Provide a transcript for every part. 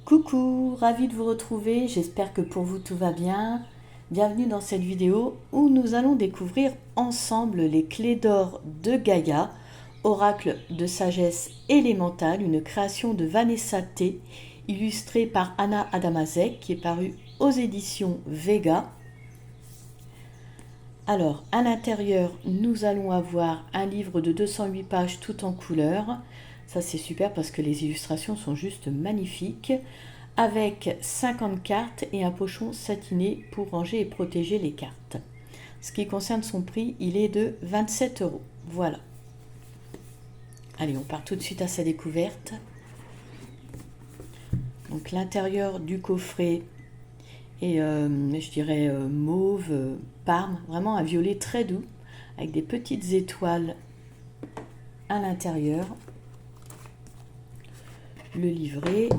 Coucou, ravi de vous retrouver, j'espère que pour vous tout va bien. Bienvenue dans cette vidéo où nous allons découvrir ensemble les clés d'or de Gaïa, oracle de sagesse élémentale, une création de Vanessa T, illustrée par Anna Adamazek, qui est parue aux éditions Vega. Alors, à l'intérieur, nous allons avoir un livre de 208 pages tout en couleur. Ça, c'est super parce que les illustrations sont juste magnifiques. Avec 50 cartes et un pochon satiné pour ranger et protéger les cartes. Ce qui concerne son prix, il est de 27 €. Voilà. Allez, on part tout de suite à sa découverte. Donc, l'intérieur du coffret est, je dirais, mauve, parme, vraiment un violet très doux, avec des petites étoiles à l'intérieur. Le livret.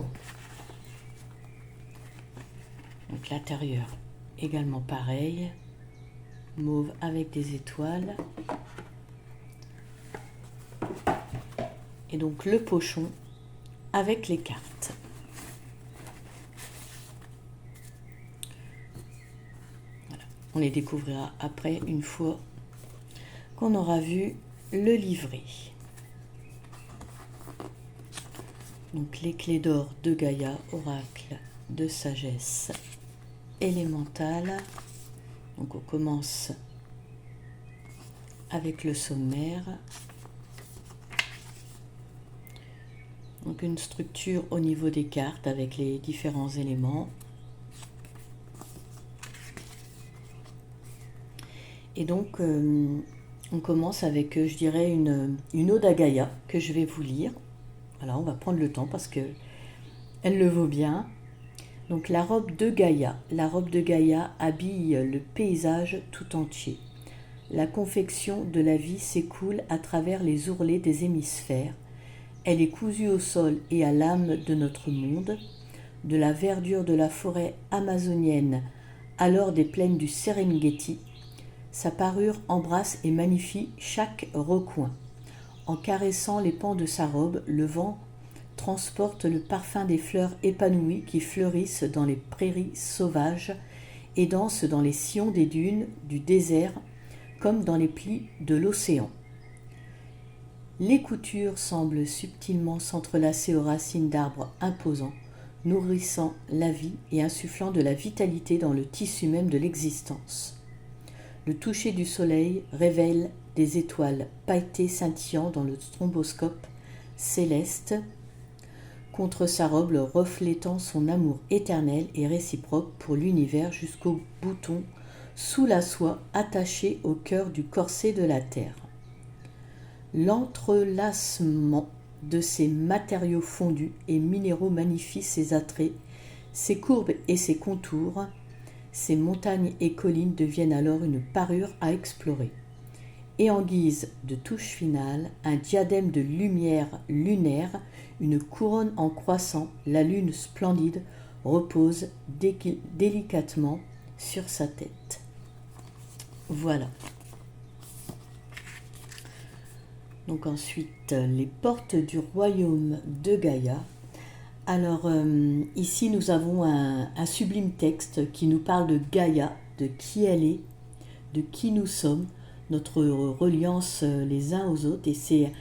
Donc l'intérieur également pareil, mauve avec des étoiles. Et donc le pochon avec les cartes. Voilà. On les découvrira après une fois qu'on aura vu le livret. Donc les clés d'or de Gaïa, oracle de sagesse élémentale. Donc on commence avec le sommaire. Donc une structure au niveau des cartes avec les différents éléments. Et donc on commence avec, je dirais, une ode à Gaïa que je vais vous lire. Voilà, on va prendre le temps parce que elle le vaut bien. Donc la robe de Gaïa. La robe de Gaïa habille le paysage tout entier. La confection de la vie s'écoule à travers les ourlets des hémisphères. Elle est cousue au sol et à l'âme de notre monde. De la verdure de la forêt amazonienne, alors des plaines du Serengeti, sa parure embrasse et magnifie chaque recoin. En caressant les pans de sa robe, le vent transporte le parfum des fleurs épanouies qui fleurissent dans les prairies sauvages et dansent dans les sillons des dunes du désert comme dans les plis de l'océan. Les coutures semblent subtilement s'entrelacer aux racines d'arbres imposants, nourrissant la vie et insufflant de la vitalité dans le tissu même de l'existence. Le toucher du soleil révèle des étoiles pailletées scintillant dans le stromboscope céleste, contre sa robe reflétant son amour éternel et réciproque pour l'univers jusqu'au bouton sous la soie attachée au cœur du corset de la terre. L'entrelacement de ces matériaux fondus et minéraux magnifie ses attraits, ses courbes et ses contours. Ces montagnes et collines deviennent alors une parure à explorer. Et en guise de touche finale, un diadème de lumière lunaire, une couronne en croissant, la lune splendide, repose délicatement sur sa tête. Voilà. Donc ensuite, les portes du royaume de Gaïa. Alors ici, nous avons un sublime texte qui nous parle de Gaïa, de qui elle est, de qui nous sommes, notre reliance les uns aux autres, et c'est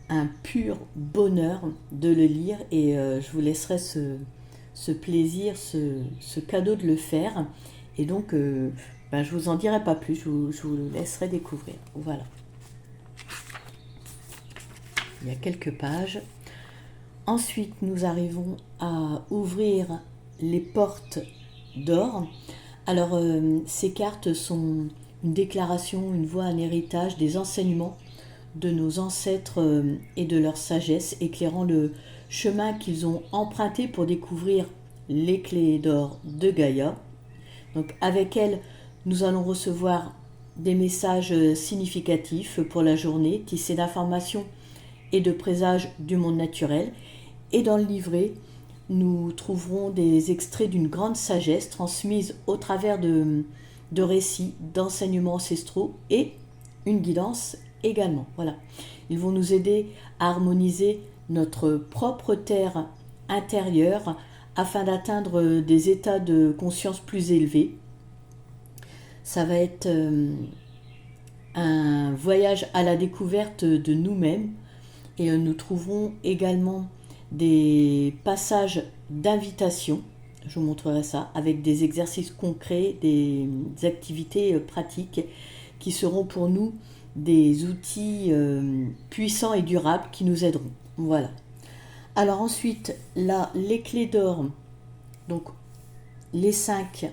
un pur bonheur de le lire, et je vous laisserai ce plaisir, ce cadeau de le faire, et donc je vous en dirai pas plus, je vous le laisserai découvrir. Voilà. Il y a quelques pages. Ensuite, nous arrivons à ouvrir les portes d'or. Alors, ces cartes sont une déclaration, une voie, un héritage des enseignements de nos ancêtres et de leur sagesse, éclairant le chemin qu'ils ont emprunté pour découvrir les clés d'or de Gaïa. Donc, avec elles, nous allons recevoir des messages significatifs pour la journée, tissés d'informations et de présages du monde naturel. Et dans le livret, nous trouverons des extraits d'une grande sagesse transmise au travers de récits, d'enseignements ancestraux et une guidance également. Voilà. Ils vont nous aider à harmoniser notre propre terre intérieure afin d'atteindre des états de conscience plus élevés. Ça va être un voyage à la découverte de nous-mêmes et nous trouverons également des passages d'invitation, je vous montrerai ça, avec des exercices concrets, des activités pratiques qui seront pour nous des outils puissants et durables qui nous aideront. Voilà. Alors ensuite, là, les clés d'or, donc les 5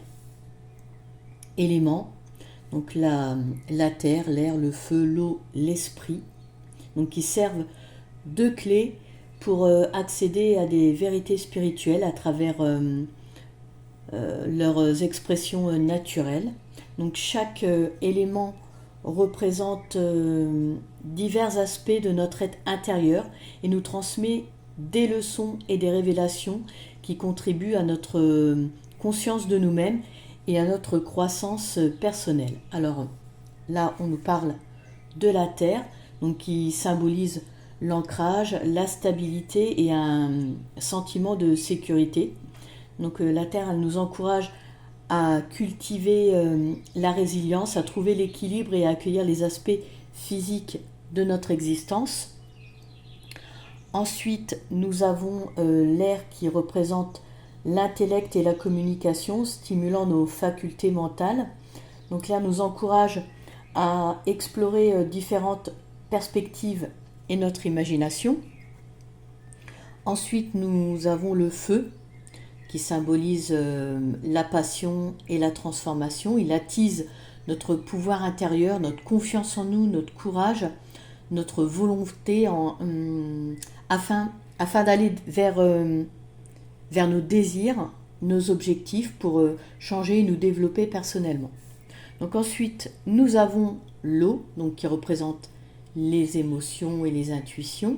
éléments, donc la terre, l'air, le feu, l'eau, l'esprit, donc qui servent de clés pour accéder à des vérités spirituelles à travers leurs expressions naturelles. Donc chaque élément représente divers aspects de notre être intérieur et nous transmet des leçons et des révélations qui contribuent à notre conscience de nous-mêmes et à notre croissance personnelle. Alors là, on nous parle de la terre, donc qui symbolise l'ancrage, la stabilité et un sentiment de sécurité. Donc la terre, elle nous encourage à cultiver la résilience, à trouver l'équilibre et à accueillir les aspects physiques de notre existence. Ensuite, nous avons l'air qui représente l'intellect et la communication, stimulant nos facultés mentales. Donc l'air nous encourage à explorer différentes perspectives et notre imagination. Ensuite, nous avons le feu qui symbolise la passion et la transformation. Il attise notre pouvoir intérieur, notre confiance en nous, notre courage, notre volonté afin d'aller vers nos désirs, nos objectifs pour changer et nous développer personnellement. Donc ensuite, nous avons l'eau, donc qui représente les émotions et les intuitions.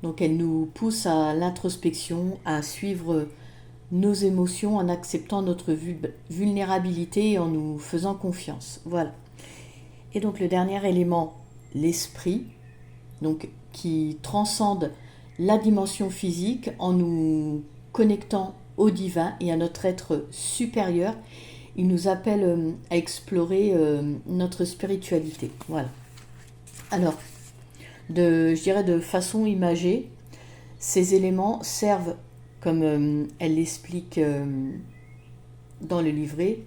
Donc elle nous pousse à l'introspection, à suivre nos émotions en acceptant notre vulnérabilité et en nous faisant confiance. Voilà. Et donc le dernier élément, l'esprit, donc qui transcende la dimension physique en nous connectant au divin et à notre être supérieur. Il nous appelle à explorer notre spiritualité. Voilà. Alors, je dirais de façon imagée, ces éléments servent, comme elle l'explique dans le livret,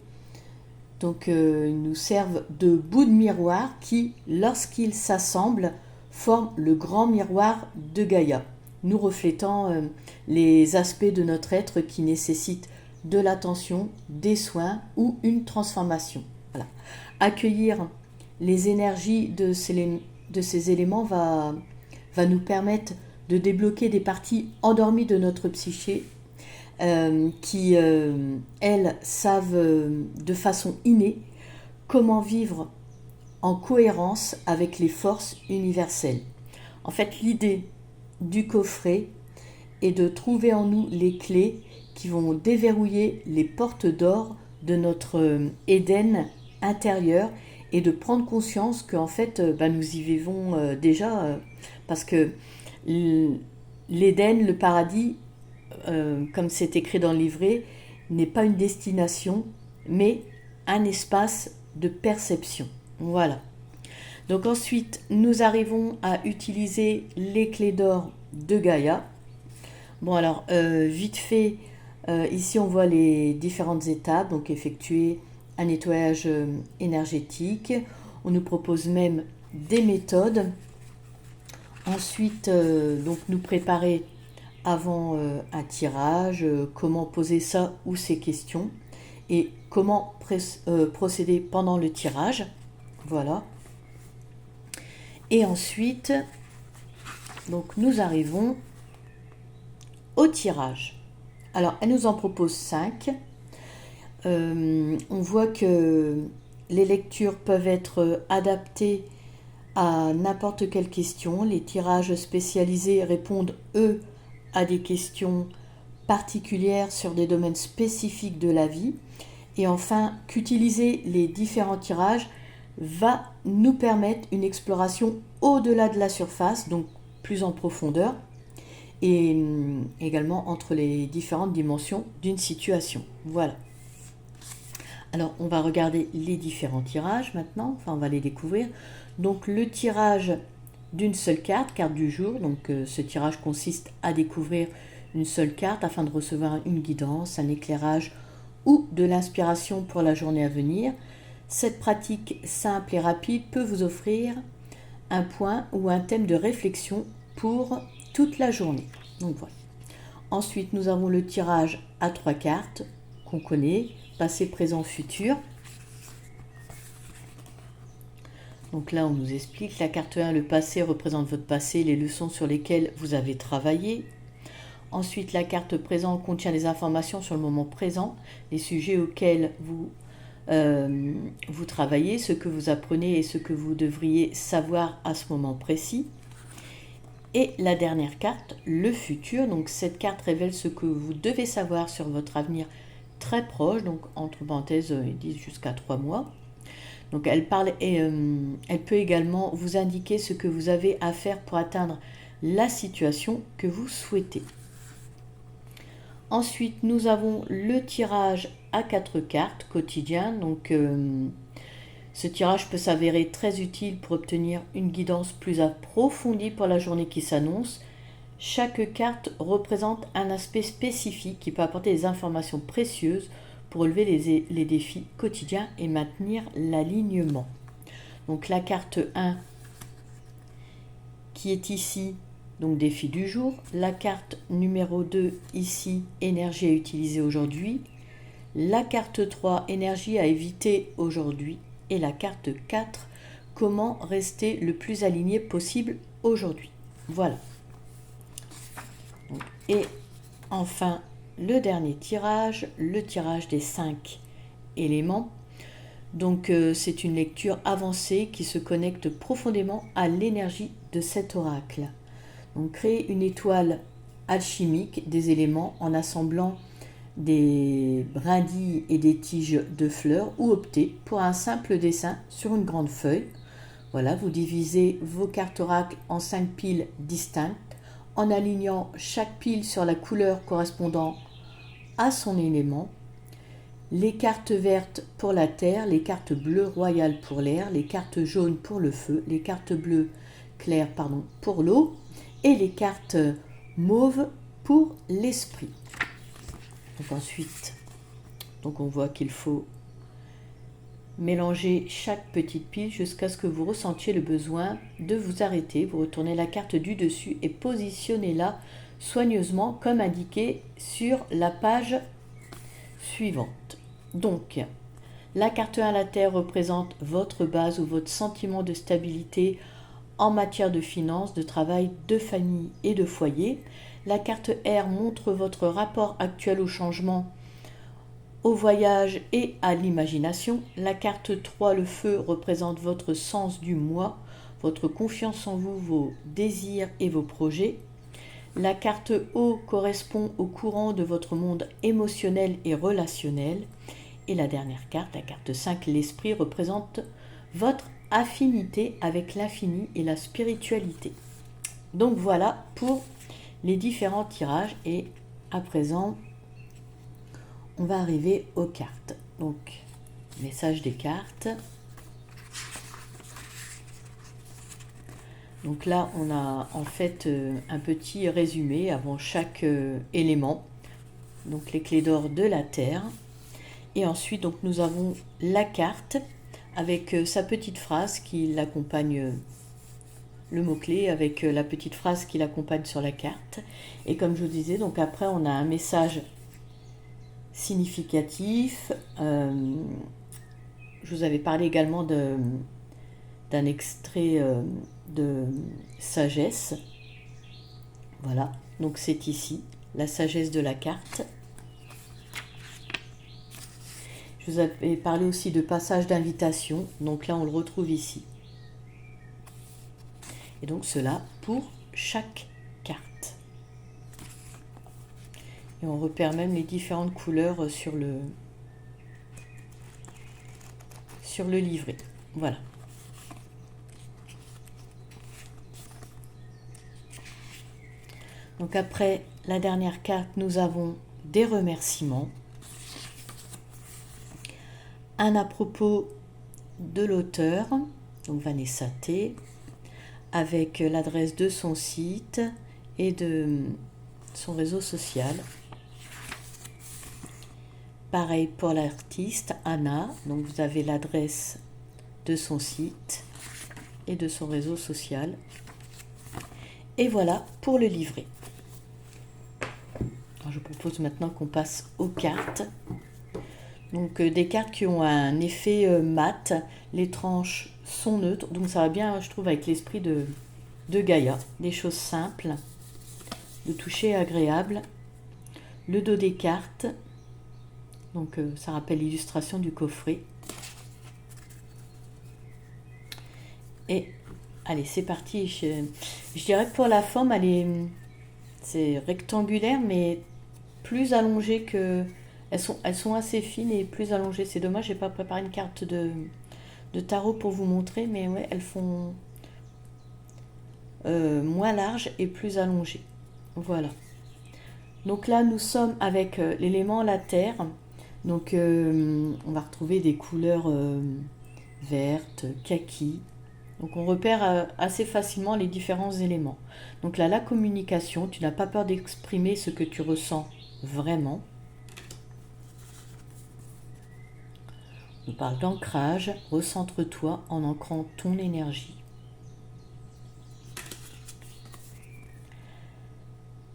donc ils nous servent de bouts de miroir qui, lorsqu'ils s'assemblent, forment le grand miroir de Gaïa, nous reflétant les aspects de notre être qui nécessitent de l'attention, des soins ou une transformation. Voilà. Accueillir les énergies de ces éléments va nous permettre de débloquer des parties endormies de notre psyché qui, elles, savent de façon innée comment vivre en cohérence avec les forces universelles. En fait, l'idée du coffret est de trouver en nous les clés qui vont déverrouiller les portes d'or de notre Éden intérieur et de prendre conscience qu'en fait, nous y vivons déjà parce que l'Éden, le paradis, comme c'est écrit dans le livret, n'est pas une destination, mais un espace de perception. Voilà. Donc ensuite, nous arrivons à utiliser les clés d'or de Gaïa. Bon alors, vite fait, ici on voit les différentes étapes, donc effectuer un nettoyage énergétique. On nous propose même des méthodes. Ensuite, donc nous préparer avant un tirage, comment poser ça ou ces questions et comment procéder pendant le tirage. Voilà. Et ensuite, donc nous arrivons au tirage. Alors, elle nous en propose 5. On voit que les lectures peuvent être adaptées à n'importe quelle question. Les tirages spécialisés répondent, eux, à des questions particulières sur des domaines spécifiques de la vie. Et enfin, qu'utiliser les différents tirages va nous permettre une exploration au-delà de la surface, donc plus en profondeur, et également entre les différentes dimensions d'une situation. Voilà. Alors, on va regarder les différents tirages maintenant, enfin on va les découvrir. Donc le tirage d'une seule carte, carte du jour, donc ce tirage consiste à découvrir une seule carte afin de recevoir une guidance, un éclairage ou de l'inspiration pour la journée à venir. Cette pratique simple et rapide peut vous offrir un point ou un thème de réflexion pour toute la journée. Donc voilà. Ensuite, nous avons le tirage à 3 cartes qu'on connaît, passé, présent, futur. Donc là, on nous explique la carte 1, le passé représente votre passé, les leçons sur lesquelles vous avez travaillé. Ensuite, la carte présent contient les informations sur le moment présent, les sujets auxquels vous travaillez, ce que vous apprenez et ce que vous devriez savoir à ce moment précis. Et la dernière carte, le futur. Donc cette carte révèle ce que vous devez savoir sur votre avenir très proche, donc entre parenthèses, ils disent jusqu'à 3 mois. Donc elle parle et elle peut également vous indiquer ce que vous avez à faire pour atteindre la situation que vous souhaitez. Ensuite, nous avons le tirage à 4 cartes quotidien. Donc ce tirage peut s'avérer très utile pour obtenir une guidance plus approfondie pour la journée qui s'annonce. Chaque carte représente un aspect spécifique qui peut apporter des informations précieuses pour relever les défis quotidiens et maintenir l'alignement. Donc la carte 1 qui est ici, donc défi du jour. La carte numéro 2 ici, énergie à utiliser aujourd'hui. La carte 3, énergie à éviter aujourd'hui. Et la carte 4, comment rester le plus aligné possible aujourd'hui. Voilà. Et enfin, le dernier tirage, le tirage des 5 éléments. Donc c'est une lecture avancée qui se connecte profondément à l'énergie de cet oracle. Donc créer une étoile alchimique des éléments en assemblant des brindilles et des tiges de fleurs ou opter pour un simple dessin sur une grande feuille. Voilà, vous divisez vos cartes oracle en 5 piles distinctes en alignant chaque pile sur la couleur correspondant à son élément. Les cartes vertes pour la terre, les cartes bleues royales pour l'air, les cartes jaunes pour le feu, les cartes bleues claires pour l'eau et les cartes mauves pour l'esprit. Donc ensuite, on voit qu'il faut mélanger chaque petite pile jusqu'à ce que vous ressentiez le besoin de vous arrêter. Vous retournez la carte du dessus et positionnez-la soigneusement comme indiqué sur la page suivante. Donc, la carte 1 à la terre représente votre base ou votre sentiment de stabilité en matière de finances, de travail, de famille et de foyer. La carte R montre votre rapport actuel au changement, au voyage et à l'imagination. La carte 3, le feu, représente votre sens du moi, votre confiance en vous, vos désirs et vos projets. La carte O correspond au courant de votre monde émotionnel et relationnel. Et la dernière carte, la carte 5, l'esprit, représente votre affinité avec l'infini et la spiritualité. Donc voilà pour les différents tirages et à présent on va arriver aux cartes. Donc message des cartes. Donc là on a en fait un petit résumé avant chaque élément. Donc les clés d'or de la terre. Et ensuite donc nous avons la carte avec sa petite phrase qui l'accompagne, le mot-clé avec la petite phrase qui l'accompagne sur la carte. Et comme je vous disais, donc après on a un message significatif. Je vous avais parlé également d'un extrait de sagesse. Voilà, donc c'est ici, la sagesse de la carte. Je vous avais parlé aussi de passage d'invitation, donc là on le retrouve ici. Et donc cela pour chaque carte. Et on repère même les différentes couleurs sur le livret. Voilà. Donc après la dernière carte, nous avons des remerciements. Un à propos de l'auteur, donc Vanessa T, avec l'adresse de son site et de son réseau social. Pareil pour l'artiste Anna, donc vous avez l'adresse de son site et de son réseau social. Et voilà pour le livret. Alors je propose maintenant qu'on passe aux cartes. Donc des cartes qui ont un effet mat, les tranches sont neutres, donc ça va bien, je trouve, avec l'esprit de Gaïa. Des choses simples, le toucher agréable. Le dos des cartes, donc ça rappelle l'illustration du coffret. Et allez, c'est parti. Je dirais que pour la forme, c'est rectangulaire, mais plus allongée que... Elles sont assez fines et plus allongées. C'est dommage, j'ai pas préparé une carte de tarot pour vous montrer, mais ouais, elles font moins larges et plus allongées. Voilà. Donc là, nous sommes avec l'élément la terre. Donc on va retrouver des couleurs vertes, kaki. Donc on repère assez facilement les différents éléments. Donc là, la communication, tu n'as pas peur d'exprimer ce que tu ressens vraiment. On parle d'ancrage, recentre-toi en ancrant ton énergie.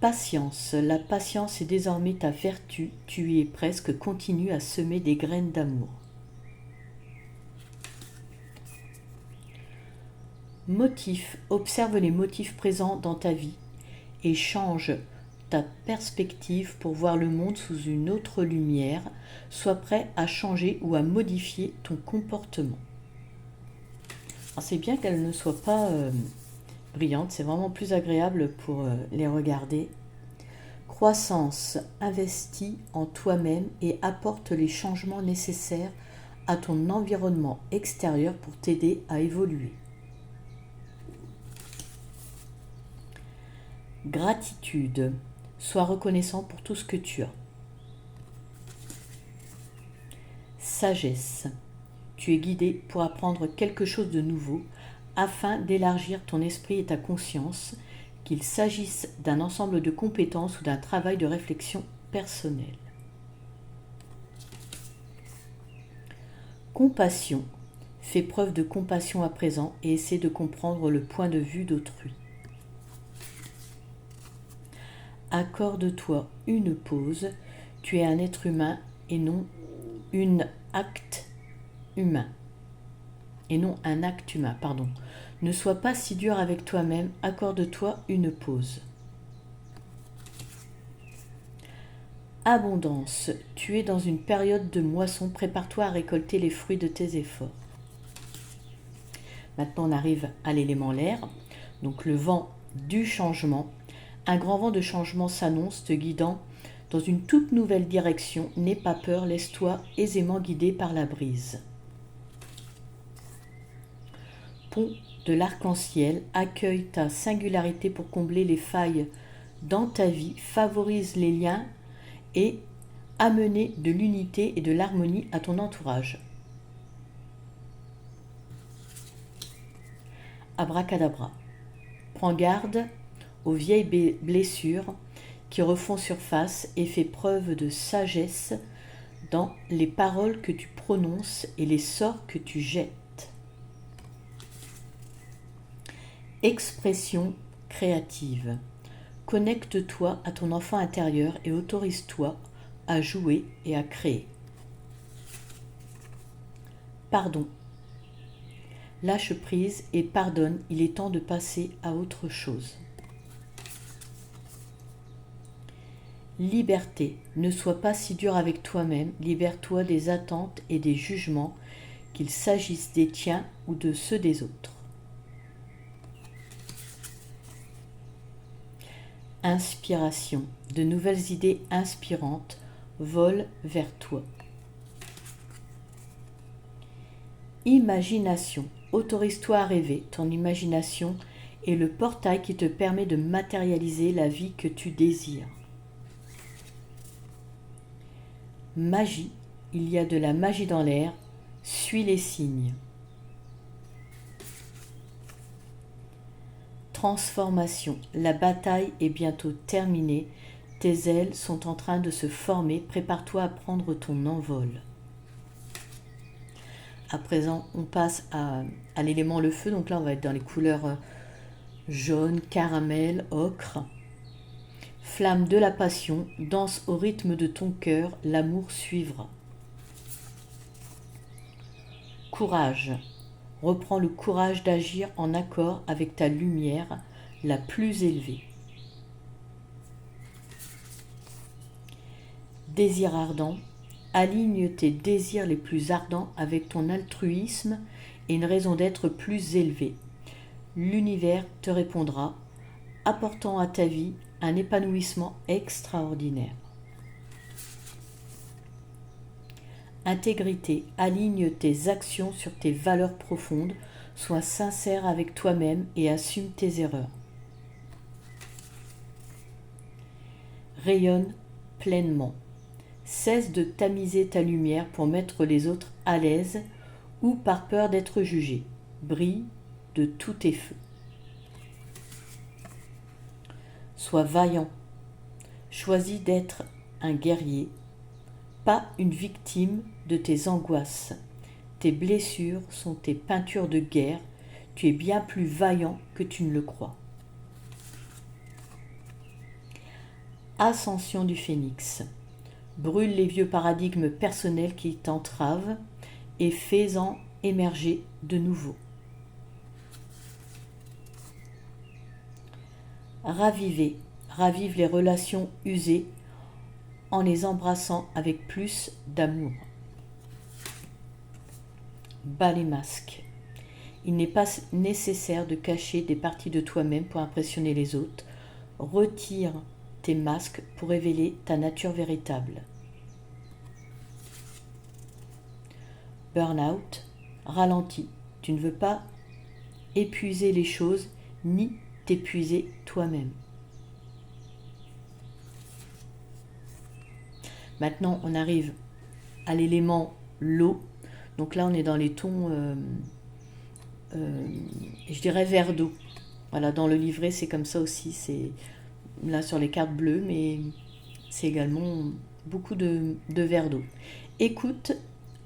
Patience, la patience est désormais ta vertu, tu y es presque, continue à semer des graines d'amour. Motif, observe les motifs présents dans ta vie et change ta perspective pour voir le monde sous une autre lumière. Sois prêt à changer ou à modifier ton comportement. C'est bien qu'elle ne soit pas brillante, c'est vraiment plus agréable pour les regarder. Croissance, investis en toi-même et apporte les changements nécessaires à ton environnement extérieur pour t'aider à évoluer. Gratitude, sois reconnaissant pour tout ce que tu as. Sagesse, tu es guidé pour apprendre quelque chose de nouveau afin d'élargir ton esprit et ta conscience, qu'il s'agisse d'un ensemble de compétences ou d'un travail de réflexion personnelle. Compassion, fais preuve de compassion à présent et essaie de comprendre le point de vue d'autrui. Accorde-toi une pause, tu es un être humain et non un acte humain. Ne sois pas si dur avec toi-même, accorde-toi une pause. Abondance, tu es dans une période de moisson, prépare-toi à récolter les fruits de tes efforts. Maintenant on arrive à l'élément l'air, donc le vent du changement. Un grand vent de changement s'annonce, te guidant dans une toute nouvelle direction. N'aie pas peur, laisse-toi aisément guider par la brise. Pont de l'arc-en-ciel, accueille ta singularité pour combler les failles dans ta vie, favorise les liens et amener de l'unité et de l'harmonie à ton entourage. Abracadabra. Prends garde aux vieilles blessures qui refont surface et fais preuve de sagesse dans les paroles que tu prononces et les sorts que tu jettes. Expression créative. Connecte-toi à ton enfant intérieur et autorise-toi à jouer et à créer. Pardon. Lâche prise et pardonne, il est temps de passer à autre chose. Liberté, ne sois pas si dur avec toi-même, libère-toi des attentes et des jugements, qu'il s'agisse des tiens ou de ceux des autres. Inspiration, de nouvelles idées inspirantes volent vers toi. Imagination, autorise-toi à rêver, ton imagination est le portail qui te permet de matérialiser la vie que tu désires. Magie, il y a de la magie dans l'air, suis les signes. Transformation, la bataille est bientôt terminée, tes ailes sont en train de se former, prépare-toi à prendre ton envol. À présent, on passe à l'élément le feu, donc là on va être dans les couleurs jaune, caramel, ocre. Flamme de la passion, danse au rythme de ton cœur, l'amour suivra. Courage, reprends le courage d'agir en accord avec ta lumière la plus élevée. Désir ardent, aligne tes désirs les plus ardents avec ton altruisme et une raison d'être plus élevée. L'univers te répondra, apportant à ta vie un épanouissement extraordinaire. Intégrité, aligne tes actions sur tes valeurs profondes, sois sincère avec toi-même et assume tes erreurs. Rayonne pleinement. Cesse de tamiser ta lumière pour mettre les autres à l'aise ou par peur d'être jugé. Brille de tous tes feux. Sois vaillant. Choisis d'être un guerrier, pas une victime de tes angoisses. Tes blessures sont tes peintures de guerre. Tu es bien plus vaillant que tu ne le crois. Ascension du phénix. Brûle les vieux paradigmes personnels qui t'entravent et fais-en émerger de nouveaux. Ravive les relations usées en les embrassant avec plus d'amour. Bas les masques. Il n'est pas nécessaire de cacher des parties de toi-même pour impressionner les autres. Retire tes masques pour révéler ta nature véritable. Burn-out, ralentis. Tu ne veux pas épuiser les choses ni t'épuiser toi-même. Maintenant, on arrive à l'élément l'eau. Donc là, on est dans les tons, je dirais vert d'eau. Voilà, dans le livret, c'est comme ça aussi. C'est là sur les cartes bleues, mais c'est également beaucoup de vert d'eau. Écoute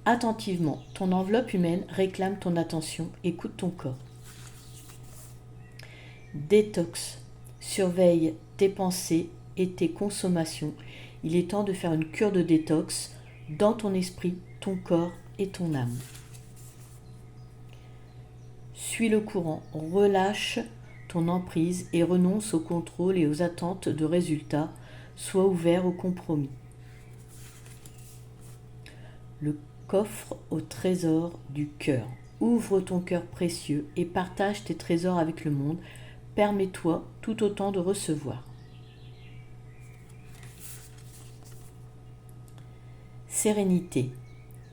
attentivement. Ton enveloppe humaine réclame ton attention. Écoute ton corps. Détox. Surveille tes pensées et tes consommations. Il est temps de faire une cure de détox dans ton esprit, ton corps et ton âme. Suis le courant, relâche ton emprise et renonce au contrôle et aux attentes de résultats. Sois ouvert au compromis. Le coffre au trésor du cœur. Ouvre ton cœur précieux et partage tes trésors avec le monde. Permets-toi tout autant de recevoir. Sérénité.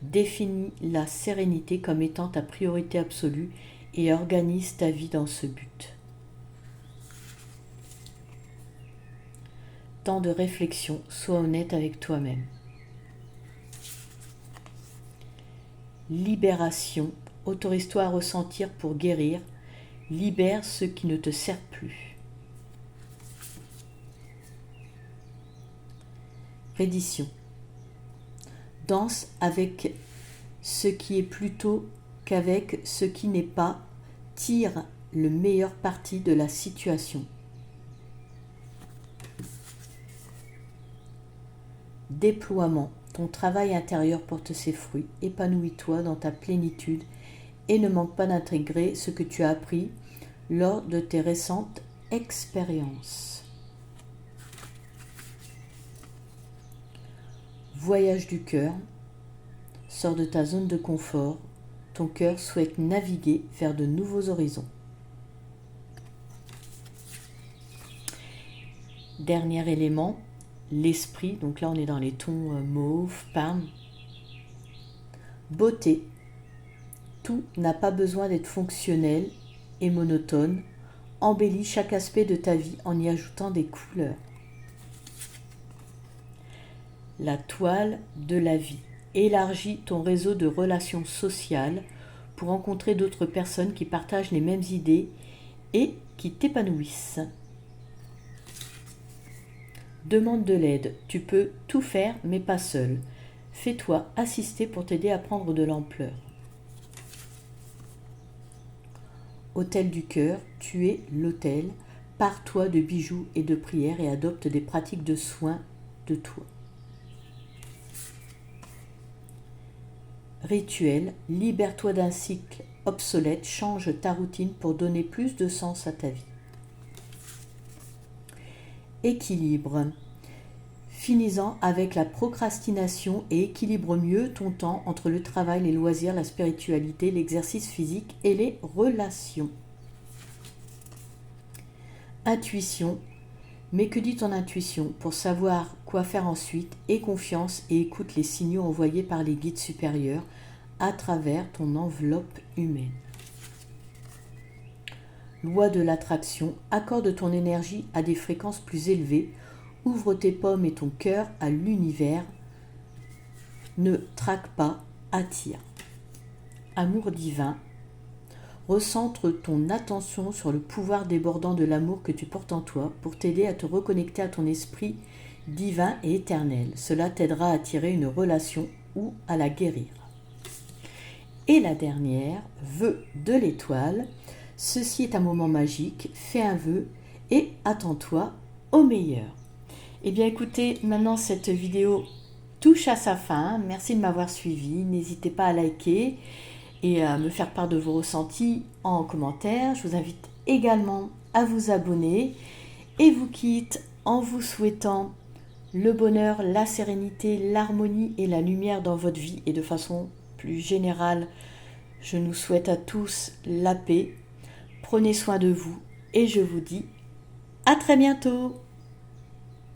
Définis la sérénité comme étant ta priorité absolue et organise ta vie dans ce but. Temps de réflexion, sois honnête avec toi-même. Libération, autorise-toi à ressentir pour guérir. Libère ce qui ne te sert plus. Reddition. Danse avec ce qui est plutôt qu'avec ce qui n'est pas. Tire le meilleur parti de la situation. Déploiement. Ton travail intérieur porte ses fruits. Épanouis-toi dans ta plénitude et ne manque pas d'intégrer ce que tu as appris lors de tes récentes expériences. Voyage du cœur. Sors de ta zone de confort. Ton cœur souhaite naviguer vers de nouveaux horizons. Dernier élément, l'esprit. Donc là, on est dans les tons mauve, parme. Beauté. Tout n'a pas besoin d'être fonctionnel et monotone. embellit chaque aspect de ta vie en y ajoutant des couleurs. La toile de la vie. Élargis ton réseau de relations sociales pour rencontrer d'autres personnes qui partagent les mêmes idées et qui t'épanouissent. Demande de l'aide. Tu peux tout faire, mais pas seul. Fais-toi assister pour t'aider à prendre de l'ampleur. Autel du cœur, tu es l'autel. Pars-toi de bijoux et de prières et adopte des pratiques de soins de toi. Rituel, libère-toi d'un cycle obsolète, change ta routine pour donner plus de sens à ta vie. Équilibre. Finis-en avec la procrastination et équilibre mieux ton temps entre le travail, les loisirs, la spiritualité, l'exercice physique et les relations. Intuition. Mais que dit ton intuition pour savoir quoi faire ensuite? Aie confiance et écoute les signaux envoyés par les guides supérieurs à travers ton enveloppe humaine. Loi de l'attraction. Accorde ton énergie à des fréquences plus élevées. Ouvre tes pommes et ton cœur à l'univers. Ne traque pas, attire. Amour divin. Recentre ton attention sur le pouvoir débordant de l'amour que tu portes en toi pour t'aider à te reconnecter à ton esprit divin et éternel. Cela t'aidera à attirer une relation ou à la guérir. Et la dernière, vœu de l'étoile. Ceci est un moment magique, fais un vœu et attends-toi au meilleur. Eh bien écoutez, maintenant cette vidéo touche à sa fin. Merci de m'avoir suivi. N'hésitez pas à liker et à me faire part de vos ressentis en commentaire. Je vous invite également à vous abonner et vous quitte en vous souhaitant le bonheur, la sérénité, l'harmonie et la lumière dans votre vie et de façon plus générale. Je nous souhaite à tous la paix. Prenez soin de vous et je vous dis à très bientôt.